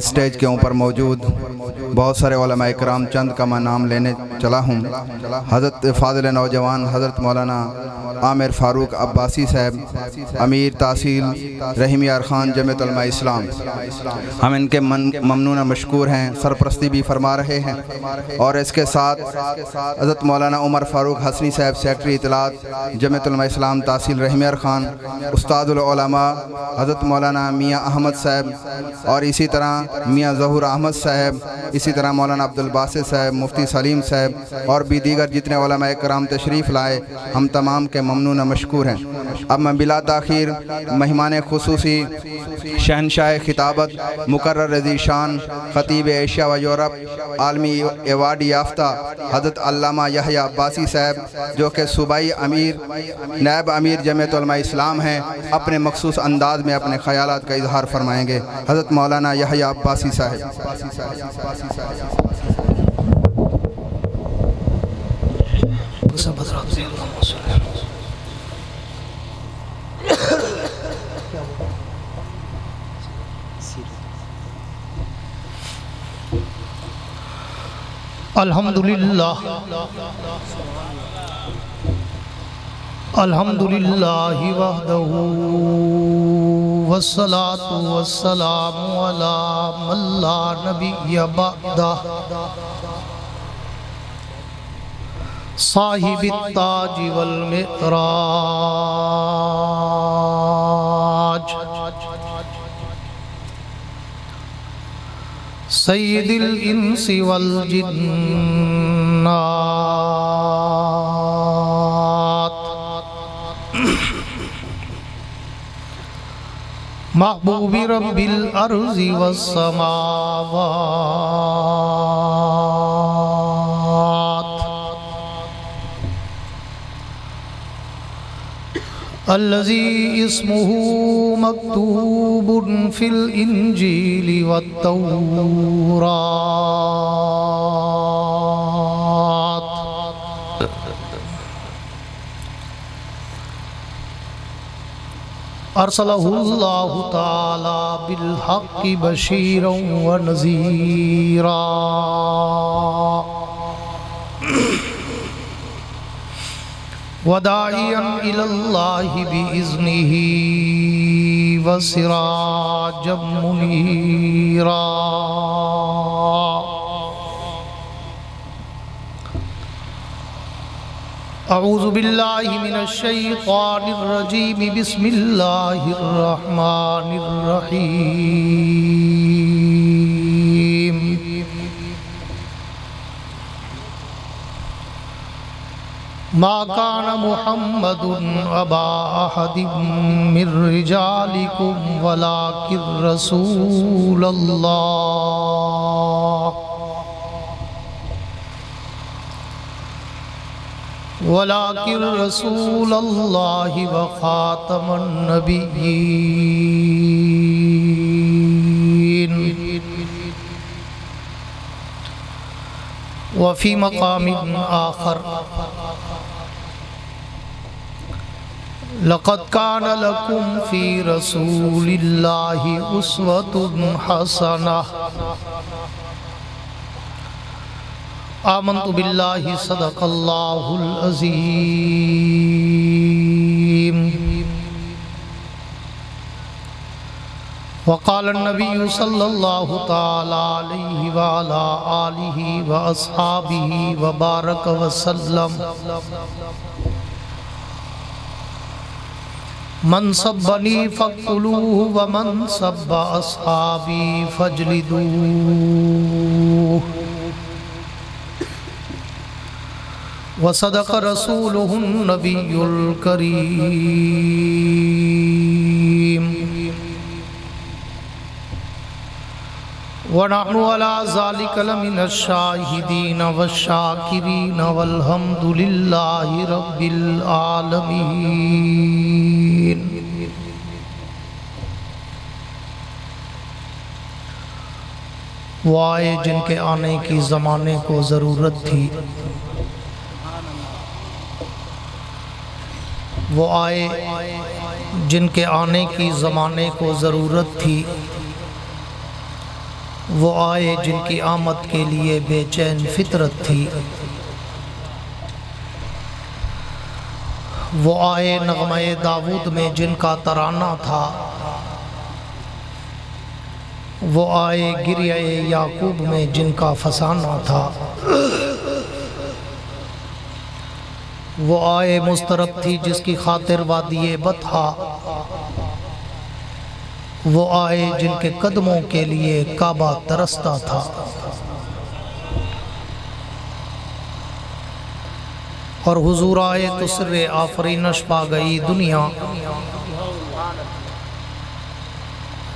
Stage के ऊपर मौजूद बहुत सारे उलमा इकराम, चंद का मैं नाम लेने चला हूँ। हज़रत फ़ाज़िल नौजवान हज़रत मौलाना आमिर फ़ारूक अब्बासी साहब, अमीर तहसील रहीम यार ख़ान जमीयत उलमा इस्लाम, हम इनके ममनून मशकूर हैं, सरपरस्ती भी फरमा रहे हैं। और इसके साथ हज़रत मौलाना उमर फ़ारूक हसनी साहब, सेक्रेटरी इत्तलात जमीयत उलमा इस्लाम तहसील रहीम यार ख़ान, उस्तादुल उलमा हज़रत मौलाना मियाँ अहमद साहब, और इसी तरह मियाँ ज़हूर अहमद साहब, इसी तरह मौलाना अब्दुल बासित साहब, मुफ्ती सलीम साहब और भी दीगर जितने उलमा इकराम तशरीफ़ लाए, हम तमाम के ममनून मशकूर हैं। अब मैं बिला ताख़ीर मेहमान खुसूसी शहनशाह खिताबत मुकर्रर रज़ीशान ख़तीब एशिया व यूरोप आलमी एवार्ड याफ्ता हज़रत अल्लामा यहया अब्बासी साहब, जो कि सूबाई अमीर नायब अमीर जमीयत उलमा इस्लाम हैं, अपने मखसूस अंदाज में अपने ख़यालात का इजहार फरमाएँगे। हज़रत मौलाना यहया अब्बासी साहब। अल्हम्दुलिल्लाह अल्हम्दुलिल्लाहि वहदहू वस्सलातु वस्सलामु अला मन ला नबिय्य बअदह साहिबित ताज वल मिअराज सय्यिदिल इंसी वल जिन्नात महबूबी रब्बिल अर्ज़ि वस्समावात अल्लज़ी इस्मुहु मक्तूबुन फिल इंजीली वत्तौरात अरसलहुल्लाहु ताला बिल हक़्क़ि बशीरन व नज़ीरा वदाइयन इलल्लाहि बिइज़्निही व सिराजम मुनीरा। अऊज़ु बिल्लाहि मिनश शैतानिर रजीम, बिस्मिल्लाहिर रहमानिर रहीम। मा काना मुहम्मदुन अबा अहदिम मिर रिजालिकुम वलाकिर रसूलल्लाह वलाकिर रसूलल्लाहि व खातमन नबिय्यीन। व फी मक़ामिन आखर लक़द काना लकुम फ़ी रसूलिल्लाहि उस्वतुन हसनह। आमन्तु बिल्लाहि सदक़ल्लाहुल अज़ीम। वक़ाल नबिय्यु सल्लल्लाहु तआला अलैहि व अला आलिहि व अस्हाबिहि व बारक वसल्लम। मन सब्बनी फ़क़्तुलूहु व मन सब्ब अस्हाबी फ़ज्लिदूहु व सदक़ रसूलुहुन नबियुल करीम। व नहनु अला ज़ालिका लमिनश शाहिदीन वश्शाकिरीन वल्हम्दुलिल्लाहि रब्बिल आलमीन। वो आए जिनके आने की ज़माने को ज़रूरत थी, वो आए जिनके आने की ज़माने को ज़रूरत थी, वो आए जिनकी आमद के लिए बेचैन फितरत थी, वो आए नगमे दाऊद में जिनका तराना था, वो आए गिरिए याकूब में जिनका फसाना था, वो आए मुस्तरब थी जिसकी खातिर वादिये बता, वो आए जिनके कदमों के लिए काबा तरसता था। और हुजूर आए तो सिर्रे आफरीनश पा गई दुनिया,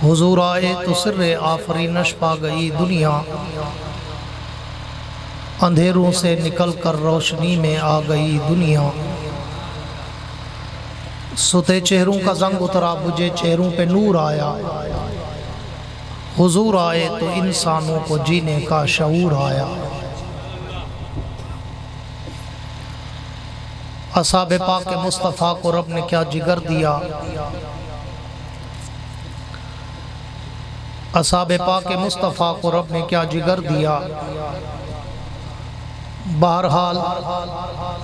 हुजूर आए तो सिर्रे आफरीनश पा गई दुनिया, अंधेरों से निकल कर रोशनी में आ गई दुनिया। सुते चेहरों का जंग उतरा, बुझे चेहरों पे नूर आया, हुजूर आए तो इंसानों को जीने का शऊर आया। असहाबे पाक के मुस्तफ़ा को रब ने क्या जिगर दिया, असहाबे पाक के मुस्तफ़ा को रब ने क्या जिगर दिया। बहरहाल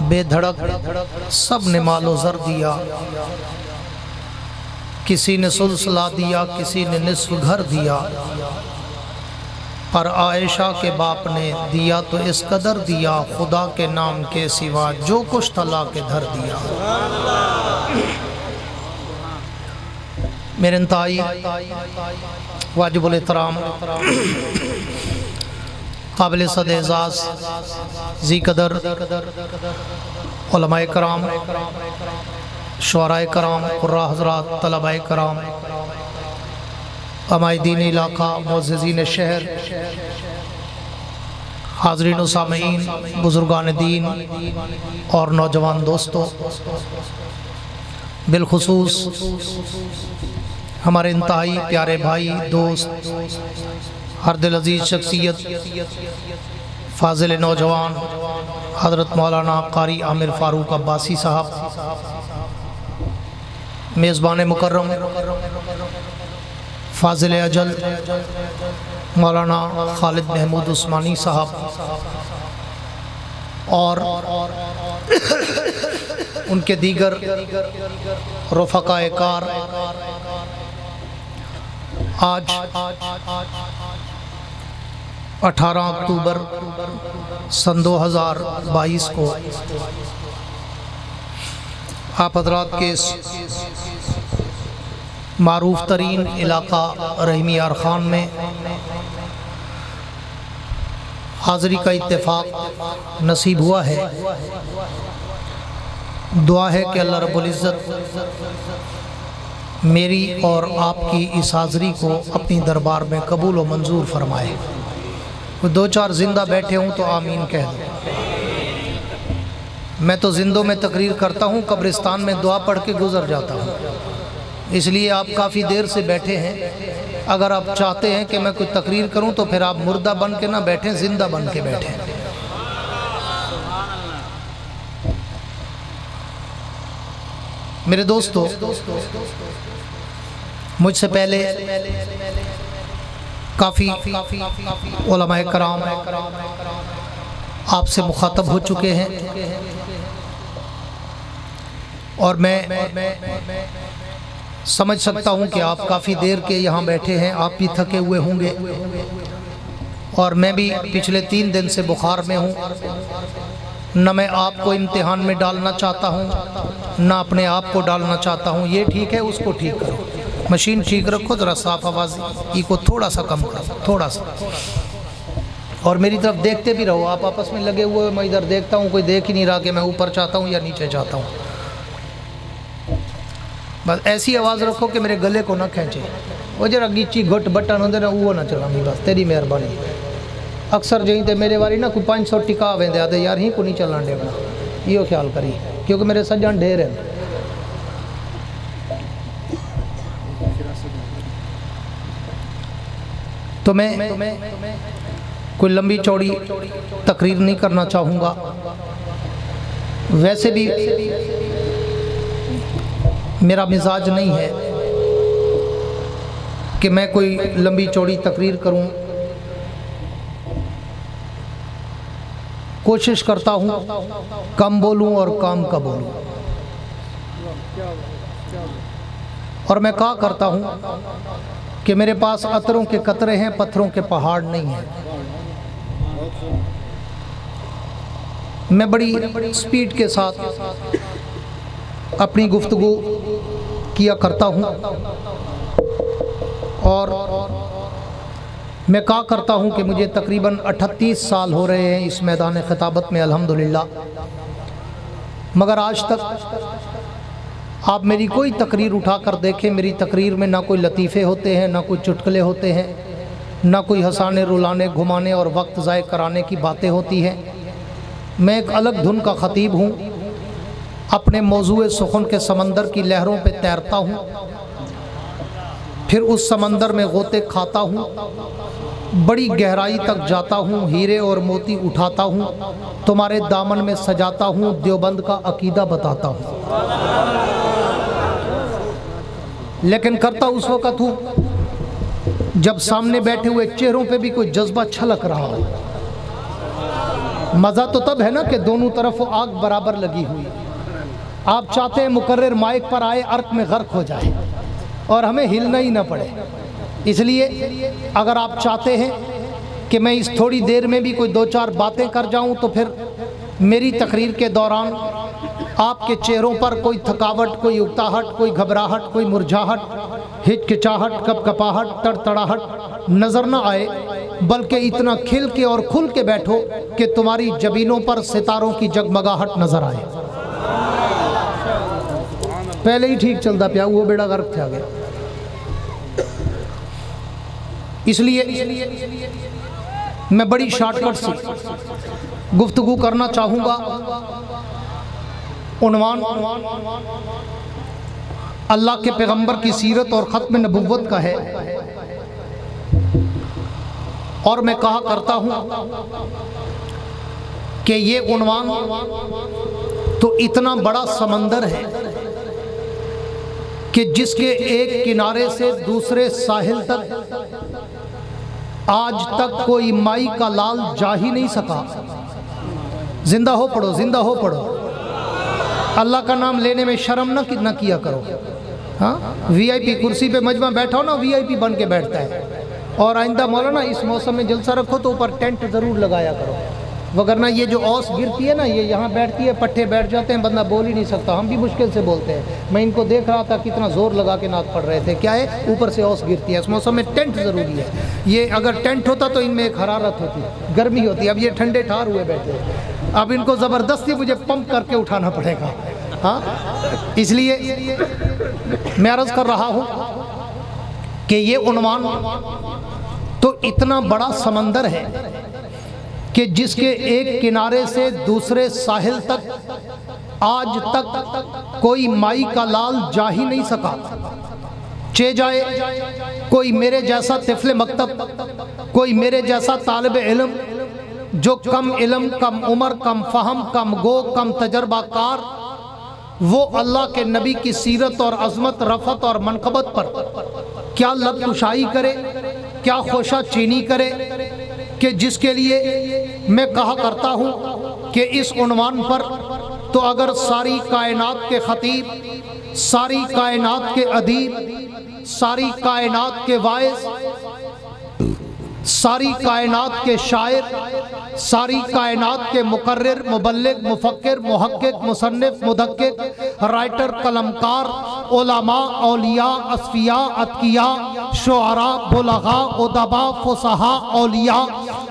बेधड़क सब ने मालो ज़र दिया, किसी ने सुलसला दिया, किसी ने निस्फ घर दिया, पर आयशा के बाप ने दिया तो इस कदर दिया, खुदा के नाम के सिवा जो कुछ तला के धर दिया। मेरे इंतहाई वाजिबुल एहतराम काबिल सद एजाज़ जी कदर उलमाए कराम, शुअराए कराम, कुर्रा हज़रात, तलबाए कराम, अमायदीन इलाका, मुअज़्ज़िज़ीन शहर, हाज़रीन व सामीन, बुज़ुर्गान दीन और नौजवान दोस्तों, बिलखुसूस हमारे इंतहाई प्यारे भाई दोस्त, हर दिल अजीज़ शख्सियत, फाजिल नौजवान हज़रत मौलाना कारी आमिर फ़ारूक अब्बासी साहब, मेज़बान मुकर्रम फाजिल अजल मौलाना खालिद महमूद उस्मानी साहब, और उनके दीगर रफ़क़ाए कार, आज 18 अक्टूबर सन 2022 को आप हज़रात के मारूफ तरीन इलाका रहीमी यार ख़ान में हाज़री का इत्तेफाक नसीब हुआ है। दुआ है कि अल्लाह रब्बुल इज़्ज़त मेरी और आपकी इस हाज़री को अपनी दरबार में कबूल व मंजूर फरमाए। वो दो चार जिंदा बैठे हूँ तो आमीन कह दो। मैं तो जिंदों में तकरीर करता हूँ, कब्रिस्तान में दुआ पढ़ के गुजर जाता हूँ, इसलिए आप काफ़ी देर से बैठे हैं। अगर आप चाहते हैं कि मैं कोई तकरीर करूँ तो फिर आप मुर्दा बन के ना बैठें, जिंदा बन के बैठें। मेरे दोस्तों, मुझसे पहले काफ़ी उलमाए कराम आपसे मुखातब हो चुके हैं, और मैं समझ सकता हूं कि आप काफ़ी देर के यहाँ बैठे हैं, आप भी थके हुए होंगे, और मैं भी पिछले 3 दिन से बुखार में हूँ। न मैं आपको इम्तिहान में डालना चाहता हूँ, न अपने आप को डालना चाहता हूँ। ये ठीक है, उसको ठीक करो, मशीन ठीक रखो, ज़रा साफ आवाज़ को थोड़ा सा कम करो, थोड़ा सा, और मेरी तरफ देखते भी रहो। आप आपस में लगे हुए, मैं इधर देखता हूँ, कोई देख ही नहीं रहा कि मैं ऊपर चाहता हूँ या नीचे चाहता हूँ। बस ऐसी आवाज़ रखो कि मेरे गले को ना खींचे। वो जरा गिची घुट बटन होंगे ना, वो ना चलानी, बस तेरी मेहरबानी। अक्सर जी तो मेरे वारी ना कोई 500 टिका वेंदे आते यार ही को नहीं चलन देना, यो ख्याल करी, क्योंकि मेरे सज्जन ढेर हैं। तो मैं कोई लंबी चौड़ी तकरीर नहीं करना चाहूँगा। वैसे भी मेरा मिजाज नहीं है कि मैं कोई लंबी चौड़ी तकरीर करूं, कोशिश करता हूँ कम बोलूँ और काम का बोलूँ। और मैं कहा करता हूँ कि मेरे पास अतरों के कतरे हैं, पत्थरों के पहाड़ नहीं हैं। मैं बड़ी स्पीड के साथ अपनी गुफ्तगू किया करता हूँ और मैं कहा करता हूँ कि मुझे तकरीबन 38 साल हो रहे हैं इस मैदान खिताबत में अल्हम्दुलिल्लाह, मगर आज तक आप मेरी कोई तकरीर उठा कर देखें, मेरी तकरीर में ना कोई लतीफ़े होते हैं, ना कोई चुटकुले होते हैं, ना कोई हंसाने रुलाने घुमाने और वक्त ज़ाय कराने की बातें होती हैं। मैं एक अलग धुन का ख़तीब हूँ, अपने मौजूए सुखन के समंदर की लहरों पे तैरता हूँ, फिर उस समंदर में गोते खाता हूँ, बड़ी गहराई तक जाता हूँ, हीरे और मोती उठाता हूँ, तुम्हारे दामन में सजाता हूँ, देवबंद का अकीदा बताता हूँ। लेकिन करता उस वक़्त हूँ जब सामने बैठे हुए चेहरों पे भी कोई जज्बा छलक रहा हो। मज़ा तो तब है ना कि दोनों तरफ आग बराबर लगी हुई। आप चाहते हैं मुकर्रर माइक पर आए, अर्थ में गर्क हो जाए और हमें हिलना ही ना पड़े। इसलिए अगर आप चाहते हैं कि मैं इस थोड़ी देर में भी कोई दो चार बातें कर जाऊं, तो फिर मेरी तकरीर के दौरान आपके चेहरों पर कोई थकावट, कोई उकताहट, कोई घबराहट, कोई मुरझाहट, हिचकिचाहट, कपकपाहट, तड़तड़ाहट नज़र न आए, बल्कि इतना खिल के और खुल के बैठो कि तुम्हारी जबीनों पर सितारों की जगमगाहट नज़र आए। पहले ही ठीक चलता पिया, वो बेड़ा गर्क थे आगे। इसलिए मैं बड़ी शॉर्टकट से गुफ्तगू करना चाहूँगा। उन्वान अल्लाह के पैगंबर की सीरत और ख़त्म नबुव्वत का है, और मैं कहा करता हूँ कि ये उन्वान तो इतना बड़ा समंदर है कि जिसके एक किनारे से दूसरे साहिल तक आज तक कोई माई का लाल जा ही नहीं सका। जिंदा हो पढ़ो, जिंदा हो पढ़ो। अल्लाह का नाम लेने में शर्म न किया करो। हाँ, वीआईपी कुर्सी पे मजमा बैठा हो ना, वीआईपी बन के बैठता है। और आइंदा मौलाना इस मौसम में जलसा रखो तो ऊपर टेंट ज़रूर लगाया करो, वगरना ये जो औस गिरती है ना, ये यहाँ बैठती है, पट्टे बैठ जाते हैं, बंदा बोल ही नहीं सकता। हम भी मुश्किल से बोलते हैं। मैं इनको देख रहा था कितना ज़ोर लगा के नाक पढ़ रहे थे। क्या है, ऊपर से औस गिरती है। इस मौसम में टेंट ज़रूरी है। ये अगर टेंट होता तो इनमें एक हरारत होती, गर्मी होती। अब ये ठंडे ठार हुए बैठे, अब इनको ज़बरदस्ती मुझे पंप करके उठाना पड़ेगा। हाँ, इसलिए मैं अर्ज़ कर रहा हूँ कि ये उन्वान तो इतना बड़ा समंदर है कि जिसके एक किनारे से दूसरे साहिल तक आज तक कोई माई का लाल जा ही नहीं सका। चे जाए कोई मेरे जैसा तिफले मकतब, कोई मेरे जैसा तालिब इल्म जो कम इल्म, कम उम्र, कम फहम, कम गो, कम तजर्बाकार, वो अल्लाह के नबी की सीरत और अजमत, रफ़त और मनक़बत पर क्या लतुशाई करे, क्या खोशा चीनी करे, कि जिसके लिए मैं कहा करता हूँ कि इस उन्वान पर तो अगर सारी कायनात के ख़तीब, सारी कायनात के अदीब, सारी कायनात के वाइज़, सारी कायनात के शायर, सारी कायनात के मुकर्रिर, मुबल्लिग, मुफक्किर, मुहक्किक, मुसन्निफ, मुदक्किक, राइटर, कलमकार, उलमा, औलिया, अस्फिया, अतकिया, शुअरा, बुलगा, उदबा, फुसहा, औलिया,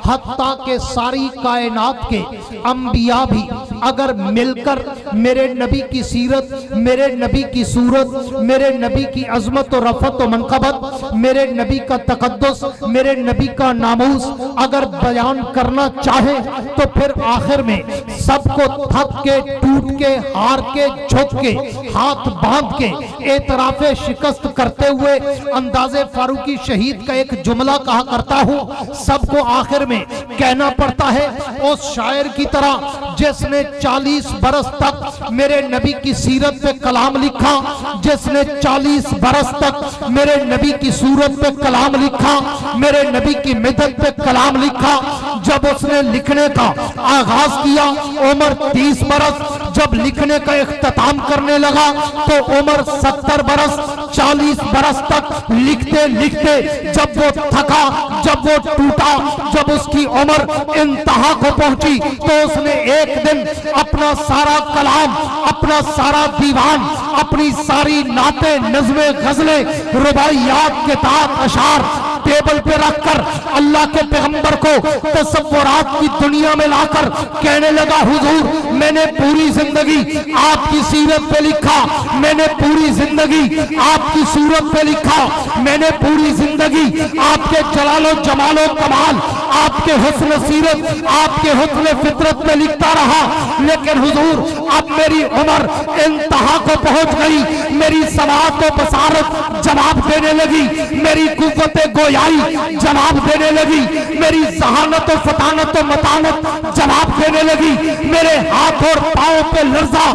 हत्ता के सारी कायनात के अंबिया भी अगर मिलकर मेरे नबी की सीरत, मेरे नबी की सूरत, मेरे नबी की अजमत और रफ़त और मनक़बत, मेरे नबी का तक़द्दुस, मेरे नबी का नामूस अगर बयान करना चाहे, तो फिर आखिर में सबको थक के, टूट के, हार के, झुक के, हाथ बांध के, एतराफ़े शिकस्त करते हुए अंदाज़े फारूकी शहीद का एक जुमला कहा करता हूँ, सबको आखिर में कहना पड़ता है उस शायर की तरह जिसने 40 बरस तक मेरे नबी की सीरत पे कलाम लिखा, जिसने 40 बरस तक मेरे नबी की सूरत पे कलाम लिखा, मेरे नबी की मिदत पे कलाम लिखा, जब उसने लिखने का आगाज किया उम्र 30 बरस, जब लिखने का इख्तिताम करने लगा तो उम्र 70 बरस, 40 बरस तक लिखते लिखते जब वो थका, जब वो टूटा, जब उसकी उम्र इंतहा को पहुंची तो उसने एक दिन अपना सारा कलाम, अपना सारा दीवान, अपनी सारी नाते, नज़्में, गजलें, रुबाइयात, किताब, अशार टेबल पे रखकर अल्लाह के पैगंबर को तसव्वुरात की दुनिया में लाकर कहने लगा, हुजूर मैंने पूरी जिंदगी आपकी सीरत पे लिखा, मैंने पूरी जिंदगी आपकी सूरत पे लिखा, मैंने पूरी जिंदगी आपके जलालो जमालो कमाल, आपके हुस्न सीरत, आपके हुस्न फितरत में लिखता रहा। लेकिन हुजूर अब मेरी उम्र इंतहा को पहुंच गई, मेरी समाअत व बसारत जवाब देने लगी, मेरी कुव्वत गोयाई जवाब देने लगी, मेरी जहानत व फतानत व मतानत जवाब देने लगी, मेरे हाथ और पांव पे लर्जा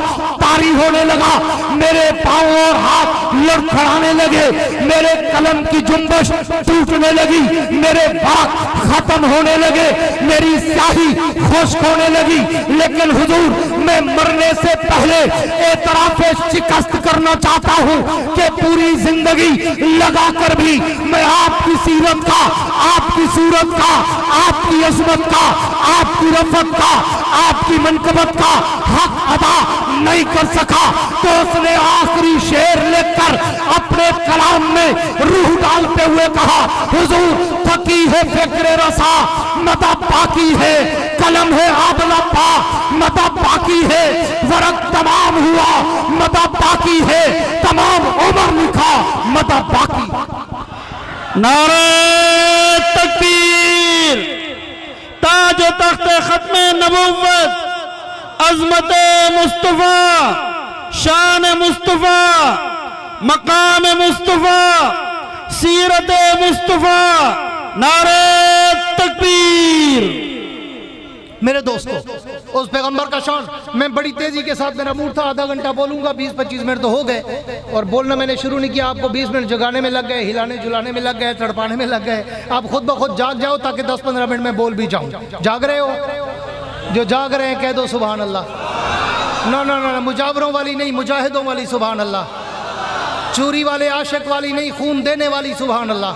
तारी होने लगा, मेरे पांव और हाथ लड़खड़ाने लगे, मेरे कलम की जुम्बश टूटने लगी, मेरे बात खत्म होने लगे, मेरी स्याही खुश्क होने लगी। लेकिन हुजूर मैं मरने से पहले एतराफ़ शिकस्त करना चाहता हूँ कि पूरी जिंदगी लगाकर भी मैं आपकी सीरत का, आपकी सूरत का, आपकी अज़मत का, आपकी रफ़त का, आपकी मनकबत का हक अदा नहीं कर सका। तो उसने आखिरी शेर लेकर अपने कलाम में रूह डालते हुए कहा, हुजूर थकी है फिक्र रसा मता बाकी है, कलम है आबला पा मता बाकी है, वरक तमाम हुआ मता बाकी है, तमाम उम्र लिखा मता बाकी। नारे तकबीर, ताज तख्त खत्म नबुव्वत, अज़मत मुस्तफ़ा, शान मुस्तफ़ा, मकाम मुस्तफ़ा, सीरत मुस्तफ़ा, नारे तकबीर। मेरे दोस्तों उस पैगंबर का शान, मैं बड़ी तेजी के साथ, मेरा मूड था आधा घंटा बोलूंगा, 20-25 मिनट तो हो गए और बोलना मैंने शुरू नहीं किया, आपको 20 मिनट जगाने में लग गए, हिलाने झुलाने में लग गए, तड़पाने में लग गए। आप खुद ब खुद जाग जाओ ताकि 10-15 मिनट में बोल भी जाऊं। जाग रहे हो? जो जाग रहे हैं कह दो सुभान अल्लाह। ना ना ना, मुजावरों वाली नहीं, मुजाहिदों वाली सुभान अल्लाह, चूरी वाले आशिक वाली नहीं, खून देने वाली सुभान अल्लाह।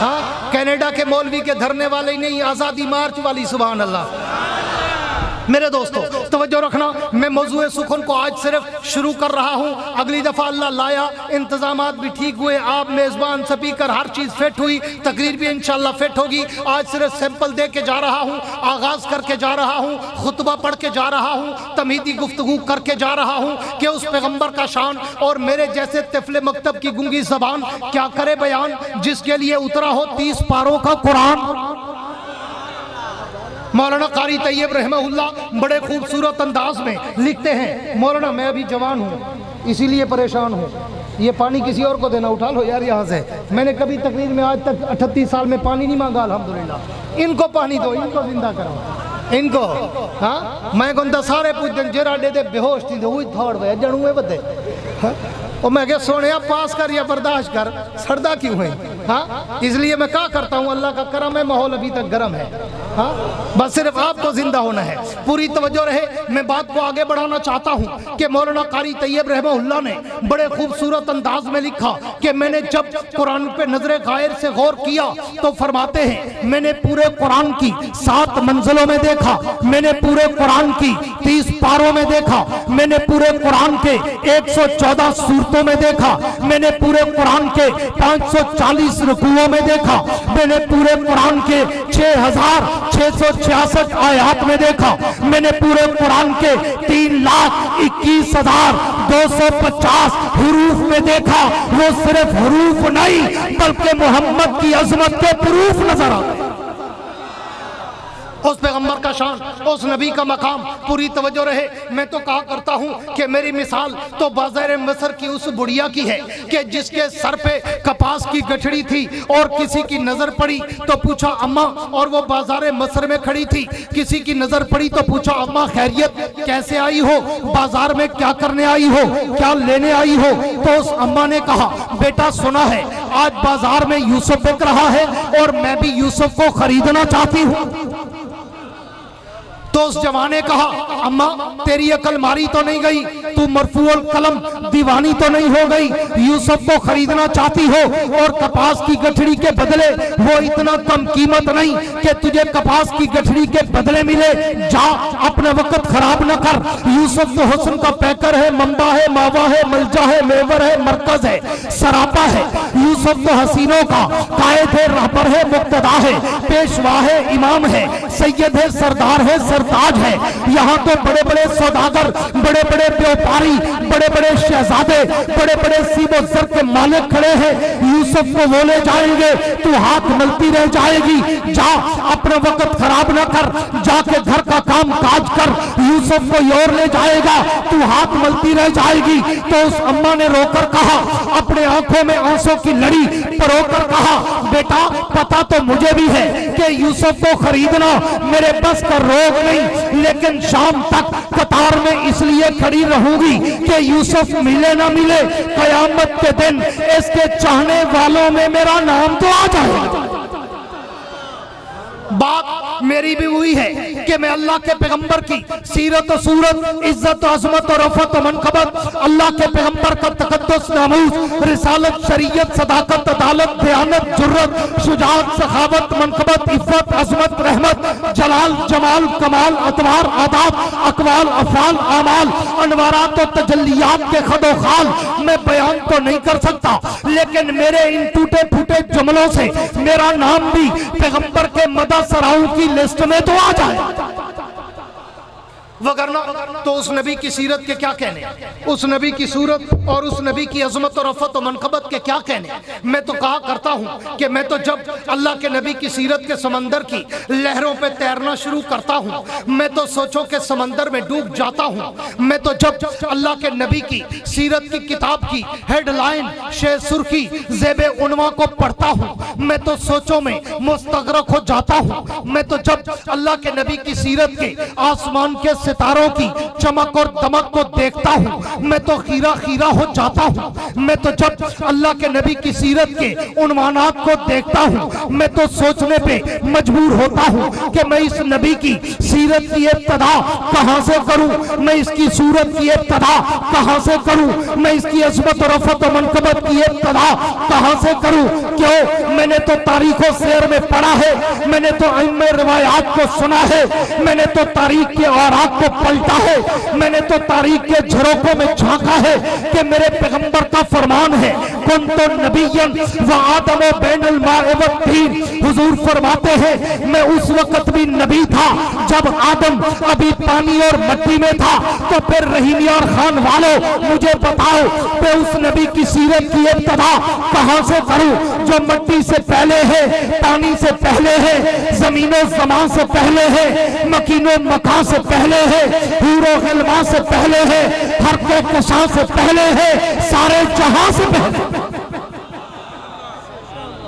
हाँ, कनाडा के मौलवी के धरने वाले नहीं, आज़ादी मार्च वाली सुभान अल्लाह। मेरे दोस्तों तवज्जो रखना, मैं मौजूए सुखन को आज सिर्फ शुरू कर रहा हूँ, अगली दफ़ा अल्लाह लाया, इंतजामात भी ठीक हुए, आप मेज़बान स्पीकर हर चीज़ फिट हुई, तकरीर भी इंशाल्लाह फिट होगी। आज सिर्फ सैंपल दे के जा रहा हूँ, आगाज़ करके जा रहा हूँ, खुतबा पढ़ के जा रहा हूँ, तमहीदी गुफ्तगू करके जा रहा हूँ कि उस पैगम्बर का शान और मेरे जैसे तिफले मकतब की गुंगी ज़बान क्या करे बयान, जिसके लिए उतरा हो 30 पारों का कुरान। मौलाना कारी तैयब रहमहुल्लाह बड़े खूबसूरत अंदाज में लिखते हैं, मौलाना मैं अभी जवान हूँ इसीलिए परेशान हूँ, ये पानी किसी और को देना, उठा लो यार यहाँ से। मैंने कभी तकरीर में आज तक 38 साल में पानी नहीं मांगा, अल्हम्दुलिल्लाह। इनको पानी दो, इनको जिंदा करो इनको। हाँ, मैं कहता सारे पूछते जरा दे दे बेहोश थी हुई थोड़ वे जणुए बदे। और मैं क्या सोने पास कर या बर्दाश्त कर, सरदा क्यों है? हाँ, इसलिए मैं क्या करता हूँ, अल्लाह का करम है, माहौल अभी तक गर्म है। हाँ, बस सिर्फ आपको जिंदा होना है। पूरी तवज्जो रहे, मैं बात को आगे बढ़ाना चाहता हूँ कि मौलाना कारी तैयब रहमहुल्लाह ने बड़े खूबसूरत अंदाज में लिखा कि मैंने जब कुरान पे नजरे गायर से गौर किया तो फरमाते हैं, मैंने पूरे कुरान की 7 मंजिलों में देखा, मैंने पूरे कुरान की 30 पारों में देखा, मैंने पूरे कुरान के 114 सूरतों में देखा, मैंने पूरे कुरान के 540 रुकुओं में देखा, मैंने पूरे कुरान के 6666 आयात में देखा, मैंने पूरे कुरान के 3,21,250 हुरूफ में देखा। वो सिर्फ हुरूफ नहीं बल्कि मोहम्मद की अजमत के प्रूफ नजर आते हैं। उस पैगंबर का शान, उस नबी का मकाम, पूरी तवज्जो रहे। मैं तो कहा करता हूँ कि मेरी मिसाल तो बाज़ार मसर की उस बुढ़िया की है कि जिसके सर पे कपास की गठड़ी थी और किसी की नज़र पड़ी तो पूछा अम्मा, और वो बाज़ार मसर में खड़ी थी, किसी की नज़र पड़ी तो पूछा अम्मा खैरियत, कैसे आई हो, बाजार में क्या करने आई हो, क्या लेने आई हो? तो उस अम्मा ने कहा, बेटा सुना है आज बाजार में यूसुफ बिक रहा है और मैं भी यूसुफ को खरीदना चाहती हूँ। तो उस जवान ने कहा, अम्मा तेरी अकल मारी तो नहीं गई, तू मरफूल कलम दीवानी तो नहीं हो गई? यूसुफ को खरीदना चाहती हो और कपास की गठड़ी के बदले वो इतना कम कीमत नहीं कि तुझे कपास की गठड़ी के बदले मिले। जा, अपना वक्त खराब न कर। यूसुफ तो हुस्न का पैकर है, मंबा है, मावा है, मलजा है, मेवर है, मरकज है, सरापा है। यूसुफ तो हसीनों का कायद है, रहबर है, मुक्तदा है, पेशवा है, इमाम है, सैयद है, सरदार है, सरताज है। यहाँ तो बड़े बड़े सौदागर, बड़े बड़े व्यापारी, बड़े बड़े शहजादे, बड़े बड़े सीबो सर के मालिक खड़े हैं। यूसुफ को वो ले जाएंगे, तू हाथ मलती रह जाएगी। जा, अपना वक्त खराब न कर, जाके घर का काम काज कर। यूसुफ को योर ले जाएगा, तू हाथ मलती रह जाएगी। तो उस अम्मा ने रोकर कहा, अपने आंखों में आंसू की लड़ी परोकर कहा, बेटा पता तो मुझे भी है कि यूसुफ को खरीदना मेरे बस का रोग नहीं, लेकिन शाम तक कतार में इसलिए खड़ी रहूंगी कि यूसुफ मिले ना मिले, कयामत के दिन इसके चाहने वालों में मेरा नाम तो आ जाएगा। बात मेरी भी हुई है कि मैं अल्लाह के पैगंबर की सीरत और सूरत, इज्जत और अजमत और रफत और मनकबत, अल्लाह के पैगंबर का तकद्दुस, नामूस, रिसालत, शरीयत, सदाकत, अदालत, दयानत, जुर्रत, शुजाअत, सखावत, मनकबत, इफ़्फ़त, अजमत, रहमत, जलाल, जमाल, कमाल, अतवार, आदाब, अकवाल, अफ़ाल, आमाल, अनवारात और तजल्लियात के खदो खाल मैं बयान तो नहीं कर सकता, लेकिन मेरे इन टूटे फूटे जुमलों से मेरा नाम भी पैगंबर के मदद सराउ की लिस्ट में तो आ जाए। वगरना तो उस नबी की सीरत के क्या कहने, उस नबी की सूरत और उस नबी की अजमत और रफत और मनकबत के क्या कहने। मैं तो कहा करता हूं कि मैं तो जब अल्लाह के नबी की सीरत के समंदर की लहरों पे तैरना शुरू करता हूं, मैं तो सोचो के समंदर में डूब जाता हूं। मैं तो जब अल्लाह के नबी की सीरत की किताब की हेडलाइन, शे सुर्खी, ज़ेबे उन्वा को पढ़ता हूं, मैं तो सोचों में मुस्तगरक हो जाता हूं। मैं तो जब अल्लाह के नबी की सीरत के आसमान के सितारों की चमक और दमक को देखता हूँ, मैं तो खीरा खीरा हो जाता हूँ। मैं तो जब अल्लाह के नबी की सीरत के उन्वानात को देखता हूँ, मैं तो सोचने पे मजबूर होता हूँ कि मैं इस नबी की सीरत की इब्तिदा कहाँ से करूँ, मैं इसकी सूरत की इब्तिदा कहाँ से करूँ, मैं इसकी अज़मत और रफ़त और मनकबत की इब्तिदा कहाँ से करूँ। क्यों? मैंने तो तारीखों शेर में पढ़ा है, मैंने तो इल्मे रिवायात को सुना है, मैंने तो तारीख के औरात को पलटा है, मैंने तो तारीख के झरोकों में झांका है कि मेरे पैगंबर का फरमान है, कुन तो नबिय्यन व आदम बैनुल माए व तीन। हुजूर फरमाते हैं मैं उस वक्त भी नबी था जब आदम अभी पानी और मट्टी में था। तो फिर रहीमी और खान वालों मुझे बताओ मैं उस नबी की सीरत की इब्तिदा कहां से करूं जो मट्टी से पहले है, पानी से पहले है, जमीनो ज़मान से पहले है, मकीनो मकान से पहले है, हूरो गिलमा से पहले है, हर के कशा से पहले है, सारे जहां से पहले।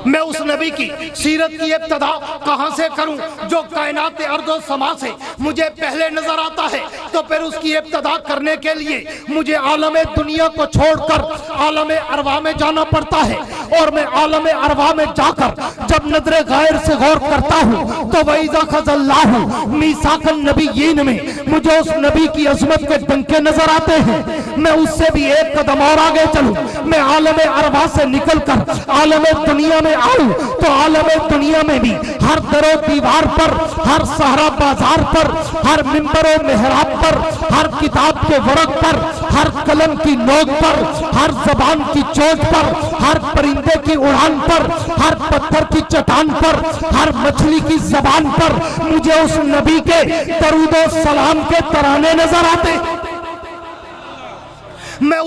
मैं उस नबी की सीरत की इब्तिदा कहां से करूं जो कायनात अर्दो समा से मुझे पहले नजर आता है। तो फिर उसकी इब्तिदा करने के लिए मुझे आलम दुनिया को छोड़कर आलम अरवा में जाना पड़ता है, और मैं आलम अरवा में जाकर जब नजर गायर से गौर करता हूं तो वईज़ा खज़ल्लाहु मीसाकन नबिय्यीन में मुझे उस नबी की अजमत के डंके नजर आते हैं। मैं उससे भी एक कदम और आगे चलूं, मैं आलम अरवा से निकलकर आलम दुनिया में आऊं तो आलम दुनिया में भी हर दरो दीवार पर, हर सहरा बाजार पर, हर मिंबर और मेहराब पर, हर किताब के वरक पर, हर कलम की नोक पर, हर जबान की चोट पर, हर परिंदे की उड़ान पर, हर पत्थर की चट्टान पर, हर मछली की जबान पर मुझे उस नबी के दरूदो सलाम के तराने नजर आते। मैं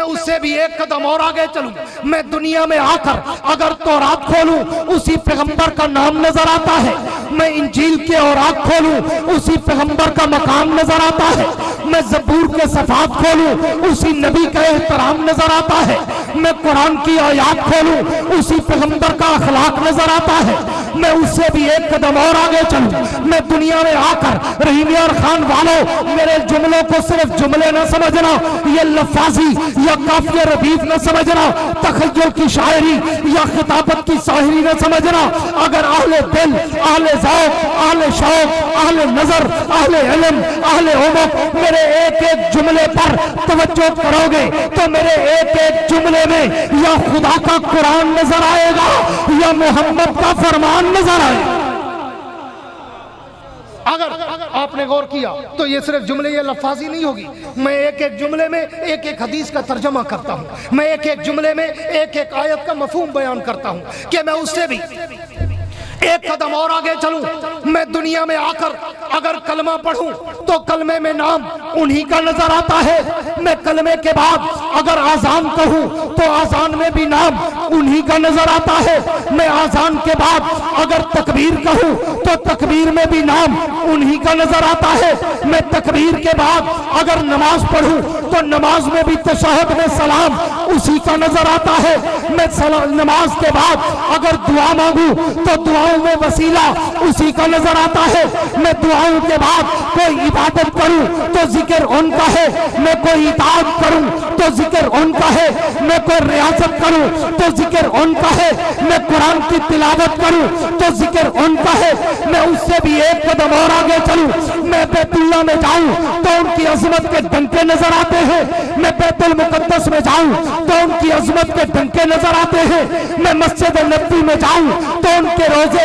उससे भी एक कदम और आगे चलूं, मैं दुनिया में आकर अगर तौरात खोलूं उसी पैगंबर का नाम नजर आता है, मैं इंजील के औरात खोलूं उसी पैगंबर का मकाम नजर आता है, मैं ज़बूर के सफ़ात खोलूं उसी नबी का एहतराम नजर आता है, मैं कुरान की आयात खोलूं उसी पैगंबर का अखलाक नजर आता है, मैं उससे भी एक कदम और आगे चलूं। मैं दुनिया में आकर रहीम यार खान वालों, मेरे जुमलों को सिर्फ जुमले न समझना, ये लफाजी या काफिया रदीफ न समझना, तखय्युल की शायरी या खिताबत की शायरी न समझना। अगर अहले दिल, अहले ज़ौक़, अहले शौक़, अहले नजर, अहले इल्म, अहले उमक मेरे एक एक जुमले पर तवज्जो करोगे तो मेरे एक एक जुमले में या खुदा का कुरान नजर आएगा या मोहम्मद का फरमान नजर आएगा। अगर आपने गौर किया तो ये सिर्फ जुमले या लफ्ज़ी नहीं होगी। मैं एक एक जुमले में एक एक हदीस का तर्जमा करता हूँ। मैं एक एक जुमले में एक एक आयत का मफहूम बयान करता हूँ कि मैं उससे भी एक कदम और आगे चलूं। मैं दुनिया में आकर अगर कलमा पढ़ूं तो कलमे में नाम उन्हीं का नजर आता है। मैं कलमे के बाद अगर आजान कहूं तो आजान में भी नाम उन्हीं का नजर आता है। मैं आजान के बाद अगर तकबीर कहूं तो तकबीर में भी नाम उन्हीं का नजर आता है। मैं तकबीर के बाद अगर नमाज पढ़ूं तो नमाज में भी तशहद में सलाम उसी का नजर आता है। मैं नमाज के बाद अगर दुआ मांगू तो दुआओं में वसीला उसी का नजर आता है। मैं दुआओं के बाद कोई इबादत करूं तो जिक्र उनका है। मैं कोई इताअत करूं तो जिक्र उनका है। मैं कोई रियासत करूं तो जिक्र उनका है। मैं कुरान की तिलावत करूं तो जिक्र उनका है। मैं उससे भी एक कदम और आगे चलूं। मैं बैतुल्लाह में जाऊं तो उनकी अजमत के डंके नजर आते हैं। मैं बैतुल मुकद्दस में जाऊं तो उनकी अजमत के डंके नजर आते हैं। मैं मस्जिद नबी में जाऊं तो उनके रोजे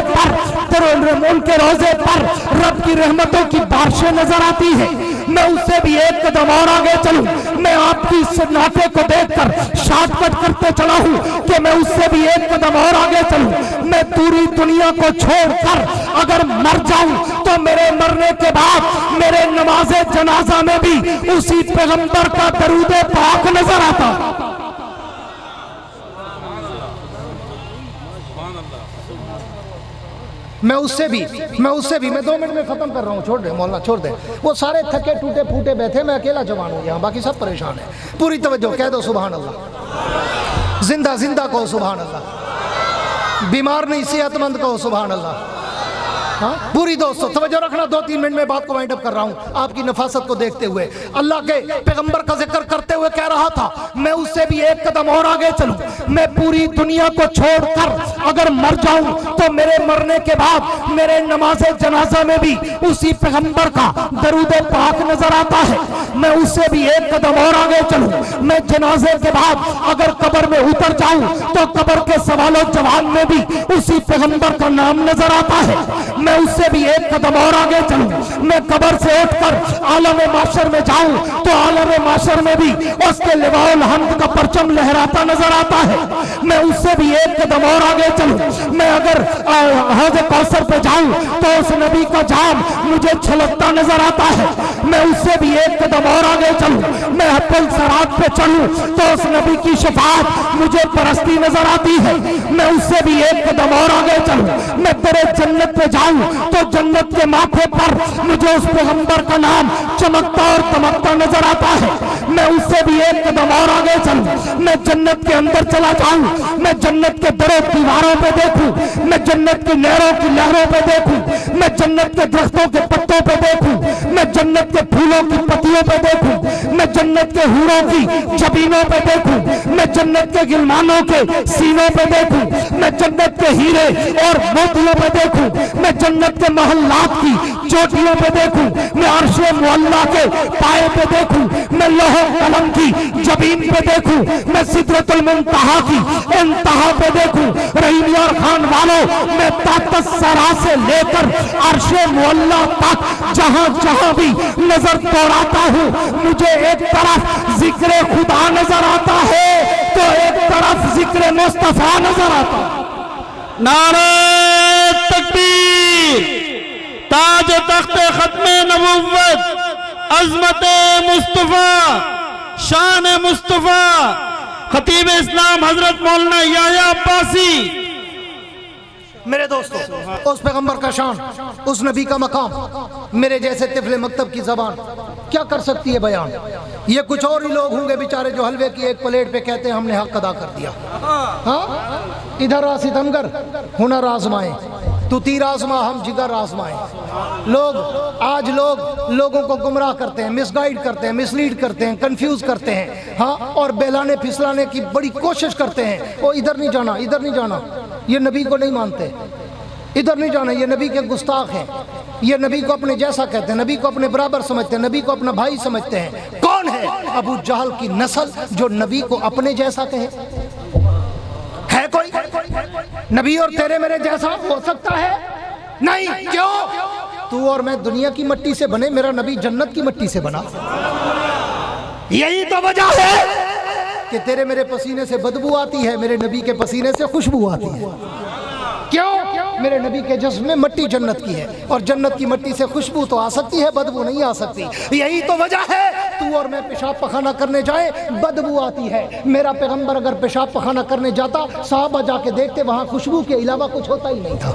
पर रब की रहमतों की बारिशें नजर आती है। मैं उससे भी एक कदम और आगे चलूं। मैं आपकी इस नाते को देखकर शॉर्टकट करते चला हूं कि मैं उससे भी एक कदम और आगे चलूं। मैं पूरी दुनिया को छोड़कर अगर मर जाऊं तो मेरे मरने के बाद मेरे नमाज़े जनाजा में भी उसी पैगंबर का दरूदे पाक नजर आता। मैं उससे भी मैं 2 मिनट में खत्म कर रहा हूँ। छोड़ दे मौलाना, छोड़ दे। वो सारे थके टूटे फूटे बैठे, मैं अकेला जवान हूँ यहाँ, बाकी सब परेशान है। पूरी तवज्जो, कह दो सुभान अल्लाह। जिंदा जिंदा कहो सुभान अल्लाह। बीमार नहीं सेहतमंद कहो सुभान अल्लाह। हाँ पूरी दोस्तों तवज्जो रखना। 2-3 मिनट में बात को वाइंड अप कर रहा हूँ आपकी नफासत को देखते हुए। अल्लाह के पैगंबर का जिक्र करते हुए कह रहा था मैं उससे भी एक कदम और आगे चलूं। मैं पूरी दुनिया को छोड़कर अगर मर जाऊं तो मेरे मरने के बाद मेरे नमाज़े जनाजा में भी उसी पैगंबर का दरूदे पाक नजर आता है। मैं उससे भी एक कदम और आगे चलूं। मैं जनाजे के बाद अगर कब्र में उतर जाऊं तो कब्र के सवालों जवाब में भी उसी पैगंबर का नाम नजर आता है। मैं उससे भी एक कदम और आगे चलूं। मैं कब्र से उठकर आलम माशर में जाऊं तो आलम माशर में भी उसके लिवाउल हम्द का परचम लहराता नजर आता है। मैं उससे भी एक कदम और आगे चलूं। मैं अगर हौज़ कौसर पे जाऊं तो उस नबी का जाम मुझे छलकता नजर आता है। मैं उससे भी एक कदम और आगे चलूं। मैं पुल सरात पे चढ़ूं तो उस नबी की शफाअत मुझे परस्ती नजर आती है। मैं उससे भी एक कदम और आगे चलूं। मैं तेरे जन्नत पे जाऊं तो जन्नत के माथे पर मुझे उस पैगंबर का नाम चमकता और दमकता नजर आता है। मैं उससे भी एक कदम और आगे चलूं। मैं जन्नत के अंदर चला जाऊं। मैं जन्नत के दरों दीवारों पे देखूं। मैं जन्नत की नहरों की लहरों पे देखूं। मैं जन्नत के दरख्तों के पत्तों पे देखूं। मैं जन्नत के फूलों की पत्तियों पे देखूं। मैं जन्नत के हूरों की जबीनों पे देखूं। मैं जन्नत के गिलमानों के सीनों पे देखूं। मैं जन्नत के हीरे और मोतियों पे देखूं। मैं जन्नत के महल्लात की चोटियों पे देखूं। मैं अर्शे मुअल्ला के पाए पे देखूं। मैं लोहे कलम की जबीन पे देखूं। मैं सिदरतुल मुंतहा की इंतहा पे देखूं। रहीम यार खान वालों, मैं ताकत सरा से लेकर अर्शे मुअल्ला तक जहां जहां भी नजर दौड़ाता हूं मुझे एक तरफ जिक्र खुदा नजर आता है तो एक तरफ जिक्र मुस्तफा नजर आता है। नारे तकबीर, ताज तख्ते खत्मे नबुव्वत, अज़मत मुस्तफा, शान मुस्तफा, खतीब इस्लाम हजरत मौलाना याह्या अब्बासी। मेरे दोस्तों, उस पैगंबर का शान, उस नबी का मकाम मेरे जैसे तिफले मकतब की जबान क्या कर सकती है बयान। ये कुछ और ही लोग होंगे बेचारे जो हलवे की एक प्लेट पे कहते हैं हमने हक अदा कर दिया। हाँ इधर आ सितमगर हुनर आजमाए, तू तीर आजमा हम जिगर आजमाएं। लोगों को गुमराह करते हैं, मिसगाइड करते हैं, मिसलीड करते हैं, कंफ्यूज करते हैं, हाँ, और बहलाने फिसलाने की बड़ी कोशिश करते हैं। वो इधर नहीं जाना, इधर नहीं जाना, ये नबी को नहीं मानते, इधर नहीं जाना, ये नबी के गुस्ताख हैं, ये नबी को अपने जैसा कहते हैं, नबी को अपने बराबर समझते हैं, नबी को अपना भाई समझते हैं। कौन है अबू जहल की नस्ल जो नबी को अपने जैसा कहे? है कोई नबी और तेरे मेरे जैसा हो सकता है? नहीं। क्यों? तू और मैं दुनिया की मिट्टी से बने, मेरा नबी जन्नत की मिट्टी से बना। यही तो वजह है कि तेरे मेरे पसीने से बदबू आती है, मेरे नबी के पसीने से खुशबू आती है। क्यों? मेरे नबी के जिस्म में मिट्टी जन्नत की है, और जन्नत की मिट्टी से खुशबू तो आ सकती है, बदबू नहीं आ सकती। यही तो वजह है तू और मैं पेशाब पखाना करने जाए, बदबू आती है। मेरा पैगंबर अगर पेशाब पखाना करने जाता, साहबा जाके देखते, वहां खुशबू के अलावा कुछ होता ही नहीं था।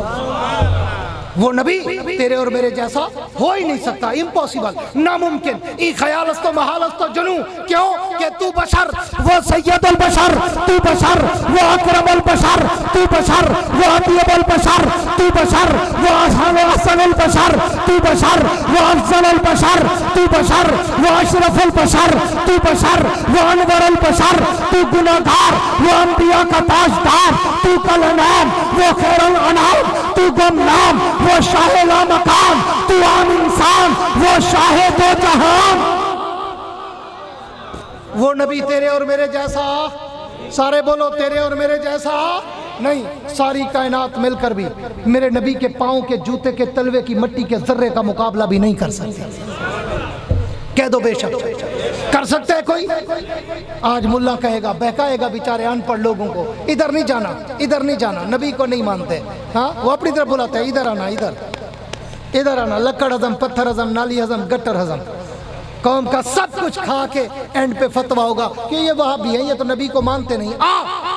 वो नबी तेरे और मेरे जैसा हो ही नहीं सकता, इम्पॉसिबल, नामुमकिन। ई ख्यालस्तो महालस्तो जुनू। क्यों? कि तू बशर, वो सैयदुल बशर, तू बशर, वो अकरमुल बशर, तू बशर, वो अतीबुल बशर, तू बशर, वो अहसनुल बशर, तू बशर, वो अफजलुल बशर, तू बशर, वो अशरफुल बशर, तू बशर, वो अनवरुल बशर, तू गुनाहगार, वो अंबिया का ताजदार, तू कलनाम, वो खैरुल अनाम, तू गुमनाम, वो शाहे ला मकाम, तू आम इंसान, वो शाहे दो जहान। वो नबी तेरे और मेरे जैसा, सारे बोलो तेरे और मेरे जैसा नहीं। सारी कायनात मिलकर भी मेरे नबी के पाँव के जूते के तलवे की मिट्टी के जर्रे का मुकाबला भी नहीं कर सकते। कह दो बेशक कर सकते है कोई? आज मुल्ला कहेगा, बहकाएगा बेचारे अनपढ़ लोगों को, इधर नहीं जाना, इधर नहीं जाना, नबी को नहीं मानते। हाँ, वो अपनी तरफ बुलाते हैं, इधर आना, इधर आना। लक्कड़ हजम, पत्थर हजम, नाली हजम, गट्टर हजम, कौम का सब कुछ खा के एंड पे फतवा होगा कि ये वहाबी है, ये तो नबी को मानते नहीं।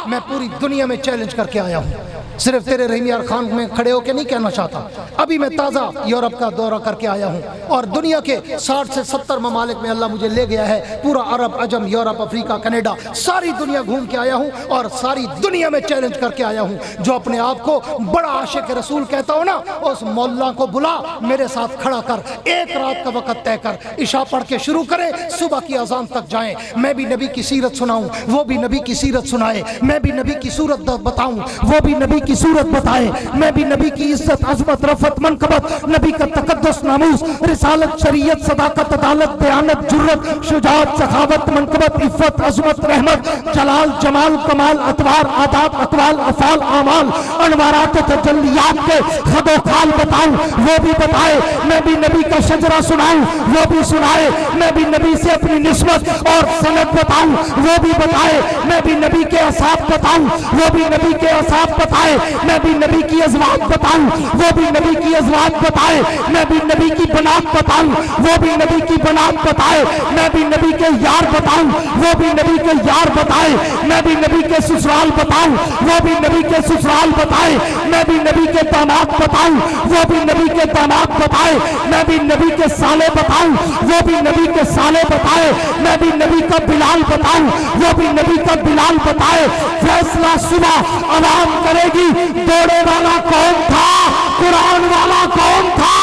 मैं पूरी दुनिया में चैलेंज करके आया हूँ, सिर्फ तेरे रहीम यार खान में खड़े होके नहीं कहना चाहता। अभी मैं ताज़ा यूरोप का दौरा करके आया हूँ, और दुनिया के 60 से 70 ममालिक में अल्लाह मुझे ले गया है। पूरा अरब, अजम, यूरोप, अफ्रीका, कनाडा, सारी दुनिया घूम के आया हूँ, और सारी दुनिया में चैलेंज करके आया हूँ। जो अपने आप को बड़ा आशिक रसूल कहता हो ना, उस मौला को बुला, मेरे साथ खड़ा कर, एक रात का वक्त तय कर, इशा पढ़ के शुरू करें, सुबह की अजान तक जाएं। मैं भी नबी की सीरत सुनाऊं, वो भी नबी की सीरत सुनाए। मैं भी नबी की सूरत बताऊं, वो भी नबी की सूरत बताए। मैं भी नबी की इज्जत, अजमत, रफत, मनकबत, नबी का तकद्दुस, नामूस, रिसालत, शरीयत, सदाकत, अदालत, दयानत, जुर्रत, शुजाअत, सखावत, मनकबत, इफ़्फ़त, अजमत, रहमत, जलाल, जमाल, कमाल, अतवार, आदाब, अकवाल, अफ़ाल, आमाल, अनवारात, तजल्लियात के खदो खाल बताऊं, वो भी बताए। मैं भी नबी का शजरा सुनाऊं, वो भी सुनाए। मैं भी नबी से अपनी निस्बत और सनद बताऊं, वो भी बताए। मैं भी नबी के असाब बताऊं, वो भी नबी के असाब बताए। मैं भी नबी की अज़वाज बताऊं, वो भी नबी की अज़वाज बताए। मैं भी नबी की बनात बताऊं, वो भी नबी की बनात बताए। मैं भी नबी के यार बताऊं, वो भी नबी के यार बताए। मैं भी नबी के ससुराल बताऊं, वो भी नबी के ससुराल बताए। मैं भी नबी के दामाद बताऊं, वो भी नबी के दामाद बताए। मैं भी नबी के साले बताऊं, वो भी नबी के साले बताए। मैं भी नबी का बिलाल बताऊं, वो भी नबी का बिलाल बताए। फैसला सुबह आवाम करेगी, दौड़े वाला कौन था, कुरान वाला कौन था।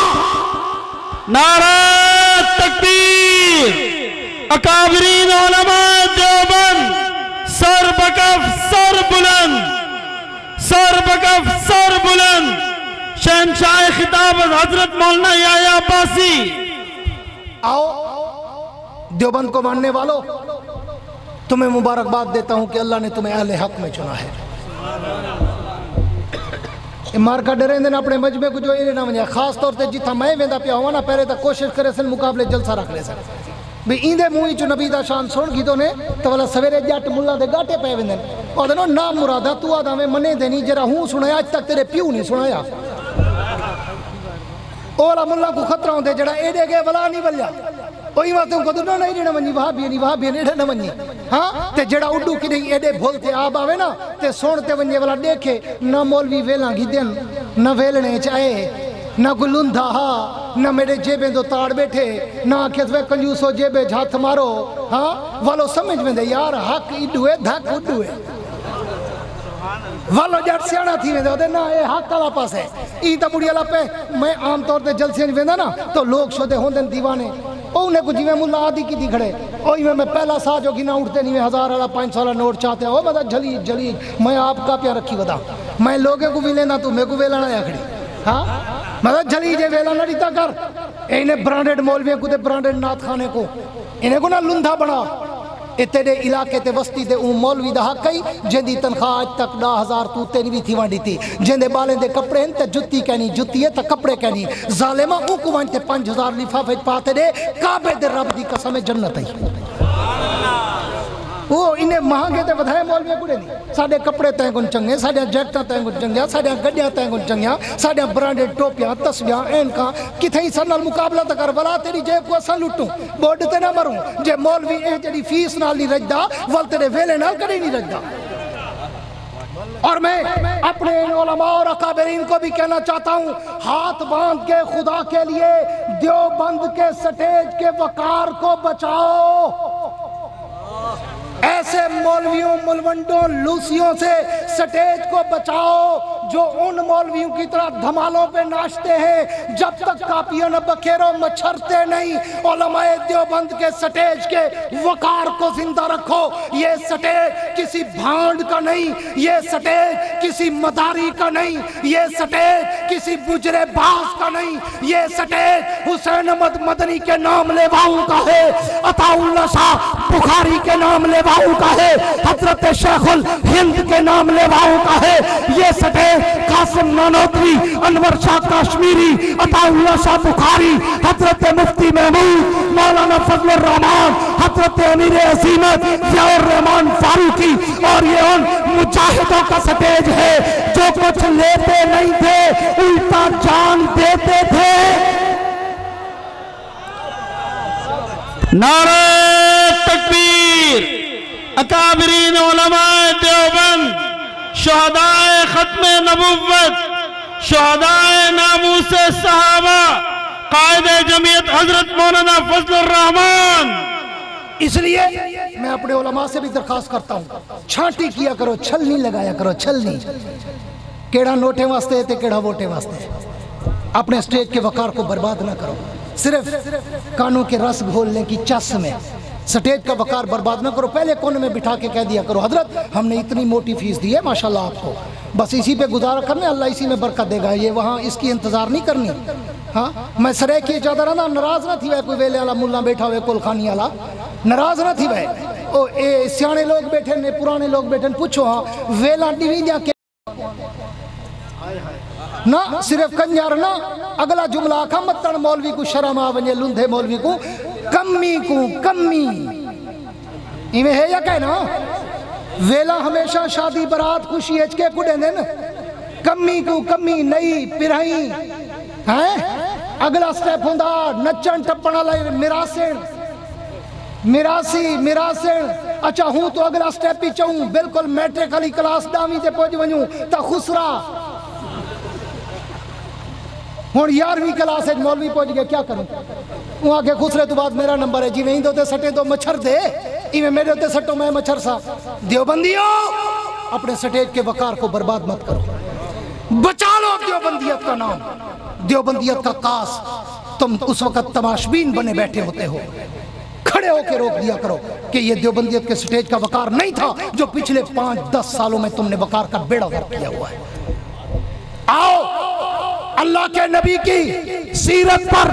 नारा तकबीर। अकाबरीन उलमा देवबंद, सर बकफ सर बुलंद, सर बकफ सर बुलंद। शहंशाह खिताब हजरत मौलाना याया अब्बासी। आओ देवबंद को मानने वालों, तुम्हें मुबारकबाद देता हूं कि अल्लाह ने तुम्हें अहले हक में चुना है। मार्का डरे दिन अपने मजमे को जो इन्हें ना वञे, खास तौर पर जिथा मैं वेंदा पिया हुआ ना, पहले तो कोशिश करे सन मुकाबले जलसा रख ले सन भी इंदे मुंह चो नबी दा शान सुन गीतो ने तो वाला सवेरे जट मुल्ला दे गाटे पे वेंदे ओदे नो ना मुरादा तू आदा में मने देनी जरा हूं सुनाया आज तक तेरे प्यू नहीं सुनाया। ओला मुल्ला को खतरा होंदे जड़ा एडे गए वला नहीं वल्या ओई बात को तो ना एडे न वनी वहां भी एडे न वनी। हां ते जड़ा उड्डू कि नहीं एडे भोलते आप आवे ना ते सुनते वने वाला देखे ना मौलवी वेला गिदन न वेलने चाहे ना गुलुंधा हा ना मेरे जेबे दो ताड़ बैठे ना आखे कंजूसो जेबे हाथ मारो। हाँ वालो समझ में दे यार हक इडुए धक उडुए वालो जट सियाना थी वेंदे ओदे ना ए हक वाला पास है ई त मुड़ी वाला पे। मैं आम तौर ते जलसे नहीं वेंदा ना तो लोग शोदे होंदे दीवाने ओने को जिवें मुल्ला आदि की खड़े ओई में मैं पहला सा जो गिना उठते नहीं 1000 वाला 500 वाला नोट चाहते हो बता झली झली मैं आपका प्यार रखी बता मैं लोगे को भी लेना तू मेरे को वेला ना आखड़ी। हाँ मतलब झली जे वेला ना दीता कर इन्हें ब्रांडेड मौलवियों को ब्रांडेड नाथ खाने को इन्हें को ना लुंधा बना तेरे इलाके ते बस्ती ते ऊ मौलवी दा हक ही जिंदी तनख्वाह आज तक 10,000 तू तेरी भी थी वांडी थी जिंदे बाले दे कपड़े ते जुत्ती कहनी जुत्ती है ते कपड़े कहनी जालिमा ऊ को वांटे 5,000 लिफाफे पाते दे काबे दे रब दी कसम है जन्नत है वो इन्हें महंगे ते वधाए मौलवी कुड़े नहीं साडे कपड़े तय गुण चंगे साडे जैकटा तय गुण चंगिया साडे गड्डियां तय गुण चंगिया साडे ब्रांडेड टोपियां तस्बियां एनका किथे सन नाल मुकाबला त कर भला तेरी जेब को असा लुटूं बोर्ड ते ना मरूं जे मौलवी ए जेडी फीस नाल नहीं रजदा वल तेरे वेले नाल कदी नहीं रजदा। और मैं अपने उलमा और अकाबरीन को भी कहना चाहता हूँ हाथ बांध के खुदा के लिए देवबंद के स्टेज के वकार को बचाओ। ऐसे मौलवियों मुलवंडों लूसियों से स्टेज को बचाओ जो उन मौलवियों की तरह धमालों पे नाचते हैं जब तक कापियों न बखेरो मच्छरते नहीं। उलमाए देवबंद के स्टेज के वकार को जिंदा रखो। ये स्टेज किसी भांड का नहीं, ये स्टेज किसी मदारी का नहीं, ये स्टेज किसी बुजरे बाज का नहीं, ये स्टेज हुसैन अहमद मदनी के नाम लेवाओं का है, अताउल्लाह शाह बुखारी के नाम लेवाओं का है, हजरत शेखुल हिंद के नाम लेवाओं का है। ये स्टेज कासिम नानोतवी, अनवर शाह काश्मीरी, अताउल्लाह शाह बुखारी, हजरत मुफ्ती महमूद, मौलाना फजलुर रहमान, हजरत अमीर अजीमत ज़ियाउर रहमान फारूकी और ये उन मुजाहिदों का स्टेज है जो कुछ लेते नहीं थे उल्टा जान देते थे। नारे तकबीर। अकाबरीन उलमाए देवबंद, शुहदाए खत्मे नबुव्वत, शुहदाए नामूसे सहाबा, कायदे जमीयत हजरत मौलाना फजलुर रहमान। इसलिए मैं अपने उलमा से भी दरखास्त करता हूँ छांटी किया करो, छल नहीं लगाया करो, छल नहीं केड़ा नोटे वास्ते ते केड़ा वोटे वास्ते। अपने स्टेज के वकार को बर्बाद ना करो, सिर्फ कानों के रस घोलने की चस में स्टेज का वकार बर्बाद ना करो। पहले कोने में बिठा के कह दिया करो हजरत हमने इतनी मोटी फीस दी है माशाल्लाह आपको, बस इसी पे गुजारा करना, अल्लाह इसी में बरकत देगा, ये वहाँ इसकी इंतजार नहीं करनी। हाँ मैं सरे की चादर ना नाराज ना थी वह कोई वेले वाला मुल्ला बैठा हुए कुलखानी वाला नाराज ना थी वह ओ ए सियाने लोग बैठे ने पुराने लोग बैठे पूछो हाँ वेला डिवीजा के ना सिर्फ कंजार ना अगला जुमला आखा मतन मौलवी को शर्म आ वने लुंधे मौलवी को कमी इवें है या कहना वेला हमेशा शादी बरात खुशी एच के कुडे ने कमी को कमी नई पिराई हैं। अगला स्टेप होंदा नचन टप्पण वाला मिरासी अच्छा हूँ तो अगला स्टेप ही चाहूँ बिल्कुल मैट्रिक वाली क्लास 10वीं ते पहुंच वनूं तो खुसरा हूँ 11वीं क्लास मौलवी पहुंच गए क्या करूं वो आगे खुसरे तो बाद मेरा नंबर है जिवें इंदे सटे तो मच्छर दे इवें मेरे उत्ते सटो मैं मच्छर सा। देवबंदियों अपने स्टेज के वकार को बर्बाद मत करो, बचा लो देवबंदियत का नाम, देवबंदियत का कास। तुम उस वक्त तमाशबीन बने बैठे होते हो, खड़े होकर रोक दिया करो कि ये देवबंदियत के स्टेज का वकार नहीं था जो पिछले 5-10 सालों में तुमने वकार का बेड़ा गर्क किया हुआ है। आओ अल्लाह के नबी की सीरत पर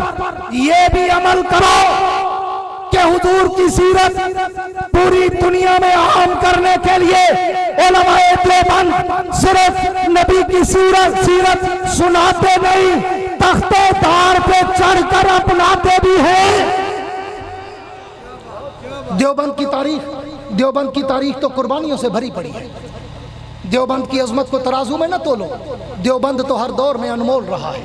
ये भी अमल करो कि हुजूर की सीरत पूरी दुनिया में आम करने के लिए उलमाए देवबंद सिर्फ नबी की सीरत सुनाते नहीं, तख्ते दार पे चढ़कर अपनाते भी हैं। देवबंद की तारीख तो कुर्बानियों से भरी पड़ी है। देवबंद की अजमत को तराजू में न तोलो, देवबंद तो हर दौर में अनमोल रहा है।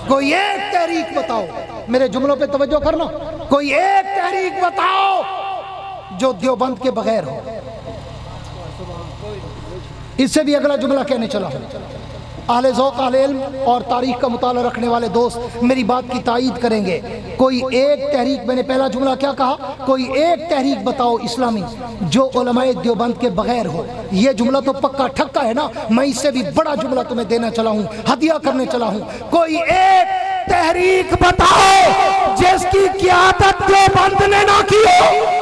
कोई एक तहरीक बताओ, मेरे जुमलों पे तवज्जो करना, कोई एक तहरीक बताओ जो देवबंद के बगैर हो। इससे भी अगला जुमला कहने चला हूं, अहले ज़ौक़ अहले इल्म और तारीख़ का मुताला रखने वाले दोस्त मेरी बात की तायीद करेंगे। कोई एक तहरीक, मैंने पहला जुमला क्या कहा, कोई एक तहरीक बताओ इस्लामी जो उलमाए देवबंद के बगैर हो। ये जुमला तो पक्का ठक्का है ना। मैं इससे भी बड़ा जुमला तुम्हें देना चला हूँ, हदिया करने चला हूँ। कोई एक तहरीक बताओ जिसकी क़यादत देवबंद ने ना की हो।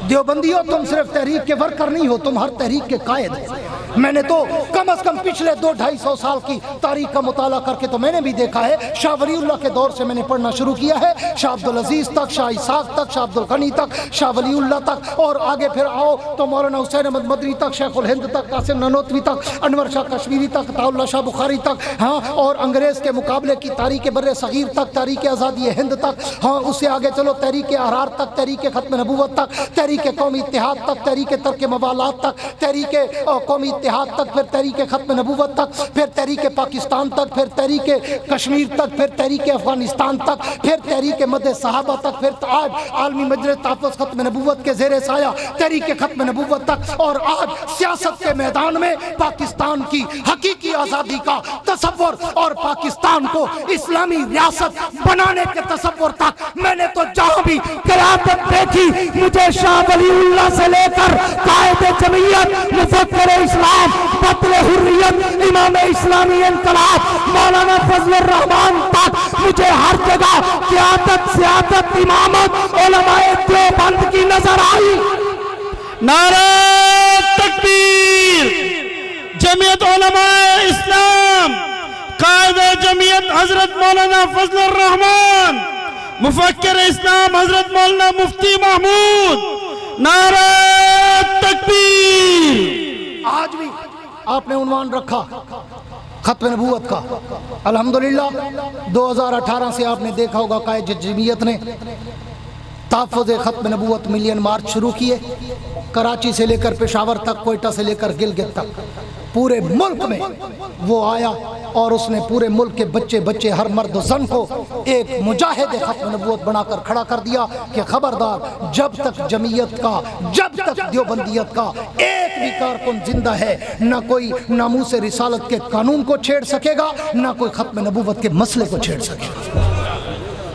देवबंदियों, तुम सिर्फ तहरीक के वर्कर नहीं हो, तुम हर तहरीक के कायद हो। मैंने तो कम अज कम पिछले 200-250 साल की तारीख का मुताला करके तो मैंने भी देखा है। शाह वलीउल्लाह के दौर से मैंने पढ़ना शुरू किया है, शाह अब्दुल अजीज तक, शाह इसाक तक, शाह अब्दुल गनी तक, शाह वलीउल्लाह तक, और आगे फिर आओ तो मौलाना हुसैन अहमद मदनी तक, शेखुल हिंद तक, कासिम ननोतवी तक, अनवर शाह कश्मीरी तक, अताउल्लाह शाह बुखारी तक, हाँ, और अंग्रेज़ के मुकाबले की तारीख बर्रे सगीर तक, तहरीक आज़ादी हिंद तक, हाँ, उससे आगे चलो तहरीक अहरार तक, तहरीक खत्म नबूवत तक, तहरीक कौमी इत्तेहाद तक, तहरीक तर्क मवालात तक, तहरीक कौमी इत्तेहाद तक, फिर तहरीक खत्म नबूवत तक, फिर तहरीक पाकिस्तान तक, फिर तहरीक कश्मीर तक, फिर तहरीक अफगानिस्तान तक, फिर तहरीक मद सहाबा तक, फिर आज आलमी मजलिस तहफ़्फ़ुज़ खत्म नबूवत के ज़ेरे साया तहरीक खत्म नबूवत तक, और आज सियासत के मैदान में पाकिस्तान की हकीकी आज़ादी का तसव्वुर और पाकिस्तान को इस्लामी रियासत बनाने के तसव्वुर तक मैंने तो जहाँ भी क़यादत देखी, मुझे शाह वलीउल्लाह से लेकर कायदे जमीयत, मुफ़क्किर इस्लाम, बतले हुर्रियत, इमाम इस्लामी इनकलाब, मौलाना फजलुर रहमान तक मुझे हर जगह क़यादत, सियासत, इमामत उलमाए देवबंद की नजर आई। नारा तकबीर। जमीयत उलमाए इस्लाम, कायदे जमीयत हजरत मौलाना फजलुर रहमान, मुफक्किर इस्लाम हजरत मौलाना मुफ्ती महमूद। नारा तकबीर। आज भी आपने उन्वान रखा खत्म नबूवत का। अल्हम्दुलिल्लाह 2018 से आपने देखा होगा कायदे जमीयत ने तहफ़्फ़ुज़ खत्म नबूवत मिलियन मार्च शुरू किए, कराची से लेकर पेशावर तक, कोयटा से लेकर गिलगित तक, पूरे मुल्क में वो आया और उसने पूरे मुल्क के बच्चे बच्चे हर मर्द जन को एक मुजाहिद खत्म नबूवत बनाकर खड़ा कर दिया कि खबरदार, जब तक जमीयत का, जब तक देवबंदियत का एक भी कारकुन जिंदा है, ना कोई नामूस रिसालत के कानून को छेड़ सकेगा, ना कोई खत्म नबूवत के मसले को छेड़ सकेगा।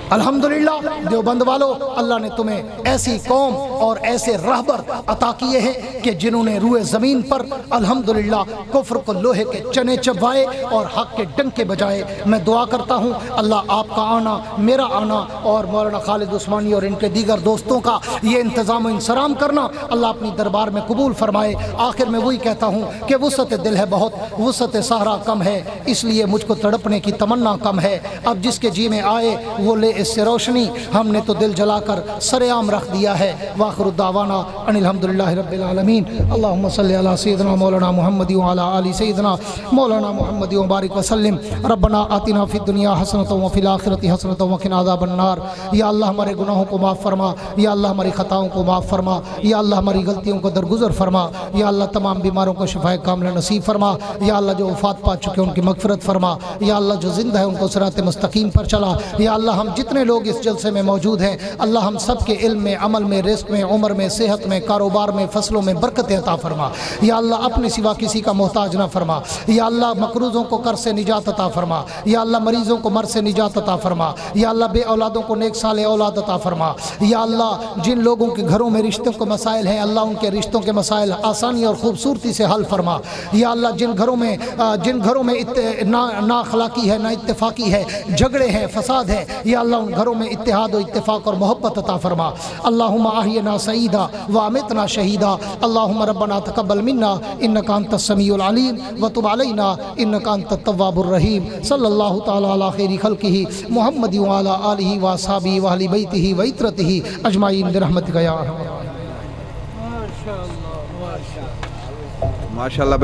अल्हम्दुलिल्लाह देवबंद वालों, अल्लाह ने तुम्हें ऐसी कौम और ऐसे रहबर अता किए हैं कि जिन्होंने रूए ज़मीन पर अल्हम्दुलिल्लाह कुफ्र को लोहे के चने चबाए और हक के डंके बजाए। मैं दुआ करता हूँ अल्लाह आपका आना, मेरा आना और मौलाना खालिद उस्मानी और इनके दीगर दोस्तों का ये इंतज़ाम इंसराम करना अल्लाह अपनी दरबार में कबूल फरमाए। आखिर में वही कहता हूँ कि वुसअत दिल है बहुत, वुसअत सहरा कम है, इसलिए मुझको तड़पने की तमन्ना कम है। अब जिसके जी में आए वो ले इससे रोशनी, हमने तो दिल जलाकर सरेआम रख दिया है। वाखिरु दावाना अनिल हम्दुलिल्लाहि रब्बिल आलमीन। अल्लाहुम्मा सल्लि अला सय्यिदिना मौलाना मुहम्मद व अला आलि सय्यिदिना मौलाना मुहम्मद व बारिक वसल्लिम। रब्बना आतिना फिद दुनिया हसनतन व फिल आखिरति हसनतन व क़िना अज़ाबन नार। या अल्लाह हमारे गुनाहों को माफ़ फरमा, या अल्लाह हमारी ख़ताओं को माफ़ फरमा, या अल्लाह हमारी गलतियों को दरगुजर फरमा, या अल्लाह तमाम बीमारों को शिफाए कामिला नसीब फरमा, या अल्लाह जो वफ़ात पा चुके उनकी मग़फ़िरत फरमा, या अल्लाह जो ज़िंदा है उनको सिरात मुस्तकीम पर चला। या अल्लाह हम जितने लोग इस जलसे में मौजूद हैं, अल्लाह हम सब के इल्म में, अमल में, रिज़्क़ में, उम्र में, सेहत में, कारोबार में, फसलों में बरकत अता फरमा। या अल्लाह अपने सिवा किसी का मोहताज ना फरमा। या अल्लाह मकरूज़ों को कर्ज़ से निजात अता फरमा। या अल्लाह मरीज़ों को मर्ज़ से निजात अता फरमा। या अल्लाह बे औलादों को नेक साले औलाद अता फरमा। या अल्लाह जिन लोगों के घरों में रिश्तों के मसाइल हैं, अल्लाह उनके रिश्तों के मसाइल आसानी और खूबसूरती से हल फरमा। या अल्लाह जिन घरों में ना अखलाकी है, ना इत्तेफाकी है, झगड़े हैं, फसाद है, या अल्लाह उन घरों में इत्तेहाद और इत्तेफाक और मोहब्बत अता फरमा। अल्लाहुम्मा अहियना सईदा व अमितना शहीदा। अल्लाहुम्मा रब्बना तक़ब्बल मिन्ना इन्नका अंतस समीउल अलीम व तुब अलैना इन्नका अंतत तव्वाबुर रहीम। सल्लल्लाहु तआला अला खैरि खल्क़िही मुहम्मद व अला आलिहि व असहाबिही व अहलि बैतिही व इत्रतिही अजमाइन बिरहमतिका या अरहम। माशाअल्लाह।